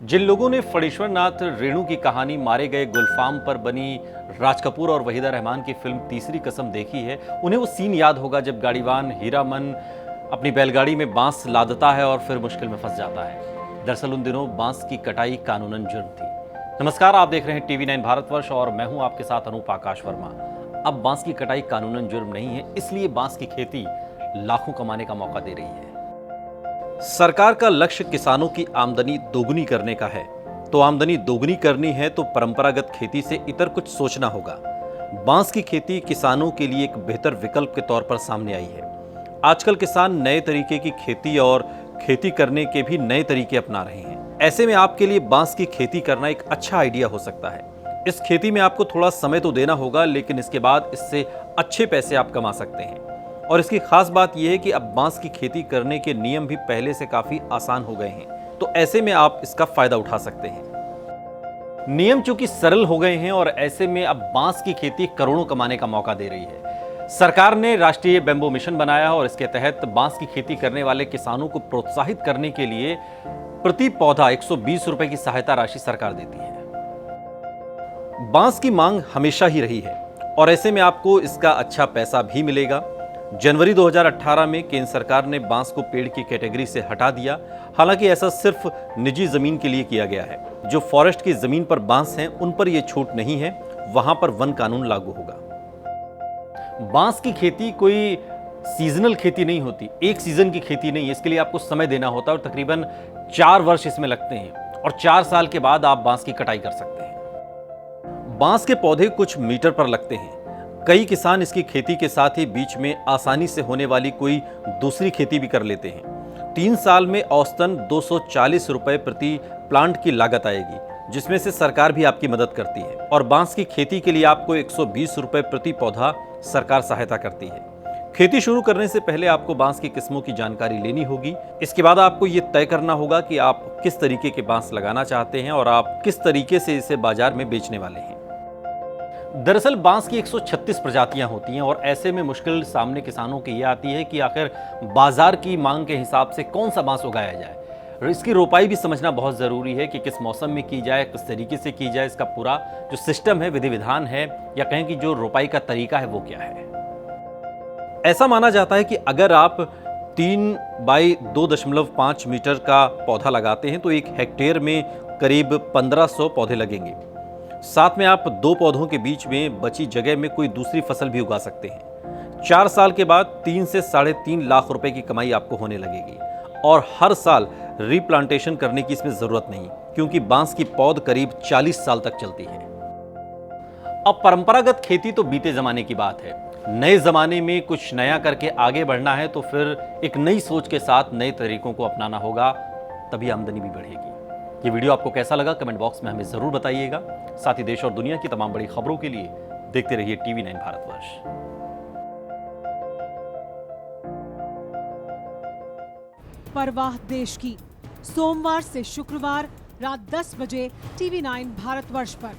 जिन लोगों ने फणीश्वर नाथ रेणु की कहानी मारे गए गुलफाम पर बनी राज कपूर और वहीदा रहमान की फिल्म तीसरी कसम देखी है, उन्हें वो सीन याद होगा जब गाड़ीवान हीरामन अपनी बैलगाड़ी में बांस लादता है और फिर मुश्किल में फंस जाता है। दरअसल उन दिनों बांस की कटाई कानूनन जुर्म थी। नमस्कार, आप देख रहे हैं टीवी9 भारतवर्ष और मैं हूं आपके साथ अनूप आकाश वर्मा। अब बांस की कटाई कानूनन जुर्म नहीं है, इसलिए बांस की खेती लाखों कमाने का मौका दे रही है। सरकार का लक्ष्य किसानों की आमदनी दोगुनी करने का है, तो आमदनी दोगुनी करनी है तो परंपरागत खेती से इतर कुछ सोचना होगा। बांस की खेती किसानों के लिए एक बेहतर विकल्प के तौर पर सामने आई है। आजकल किसान नए तरीके की खेती और खेती करने के भी नए तरीके अपना रहे हैं। ऐसे में आपके लिए बांस की खेती करना एक अच्छा आइडिया हो सकता है। इस खेती में आपको थोड़ा समय तो देना होगा, लेकिन इसके बाद इससे अच्छे पैसे आप कमा सकते हैं। और इसकी खास बात यह है कि अब बांस की खेती करने के नियम भी पहले से काफी आसान हो गए हैं, तो ऐसे में आप इसका फायदा उठा सकते हैं। नियम चूंकि सरल हो गए हैं और ऐसे में अब बांस की खेती करोड़ों कमाने का मौका दे रही है। सरकार ने राष्ट्रीय बैम्बू मिशन बनाया और इसके तहत बांस की खेती करने वाले किसानों को प्रोत्साहित करने के लिए प्रति पौधा 120 रुपए की सहायता राशि सरकार देती है। बांस की मांग हमेशा ही रही है और ऐसे में आपको इसका अच्छा पैसा भी मिलेगा। जनवरी 2018 में केंद्र सरकार ने बांस को पेड़ की कैटेगरी से हटा दिया। हालांकि ऐसा सिर्फ निजी जमीन के लिए किया गया है। जो फॉरेस्ट की जमीन पर बांस हैं, उन पर यह छूट नहीं है, वहां पर वन कानून लागू होगा। बांस की खेती कोई सीजनल खेती नहीं होती, एक सीजन की खेती नहीं है। इसके लिए आपको समय देना होता है और तकरीबन 4 वर्ष इसमें लगते हैं और 4 साल के बाद आप बांस की कटाई कर सकते हैं। बांस के पौधे कुछ मीटर पर लगते हैं। कई किसान इसकी खेती के साथ ही बीच में आसानी से होने वाली कोई दूसरी खेती भी कर लेते हैं। 3 साल में औसतन 240 रुपए प्रति प्लांट की लागत आएगी, जिसमें से सरकार भी आपकी मदद करती है। और बांस की खेती के लिए आपको 120 रुपए प्रति पौधा सरकार सहायता करती है। खेती शुरू करने से पहले आपको बांस की किस्मों की जानकारी लेनी होगी। इसके बाद आपको ये तय करना होगा कि आप किस तरीके के बांस लगाना चाहते हैं और आप किस तरीके से इसे बाजार में बेचने वाले हैं। दरअसल बांस की 136 प्रजातियां होती हैं और ऐसे में मुश्किल सामने किसानों की यह आती है कि आखिर बाजार की मांग के हिसाब से कौन सा बांस उगाया जाए। और इसकी रोपाई भी समझना बहुत जरूरी है कि किस मौसम में की जाए, किस तरीके से की जाए। इसका पूरा जो सिस्टम है, विधि विधान है, या कहें कि जो रोपाई का तरीका है वो क्या है। ऐसा माना जाता है कि अगर आप 3 बाई 2.5 मीटर का पौधा लगाते हैं तो 1 हेक्टेयर में करीब 1500 पौधे लगेंगे। साथ में आप 2 पौधों के बीच में बची जगह में कोई दूसरी फसल भी उगा सकते हैं। 4 साल के बाद 3 से 3.5 लाख रुपए की कमाई आपको होने लगेगी। और हर साल रीप्लांटेशन करने की इसमें जरूरत नहीं, क्योंकि बांस की पौध करीब 40 साल तक चलती है। अब परंपरागत खेती तो बीते जमाने की बात है। नए जमाने में कुछ नया करके आगे बढ़ना है तो फिर एक नई सोच के साथ नए तरीकों को अपनाना होगा, तभी आमदनी भी बढ़ेगी। ये वीडियो आपको कैसा लगा कमेंट बॉक्स में हमें जरूर बताइएगा। साथ ही देश और दुनिया की तमाम बड़ी खबरों के लिए देखते रहिए टीवी9 भारतवर्ष। परवाह देश की, सोमवार से शुक्रवार रात 10 बजे टीवी9 भारतवर्ष पर।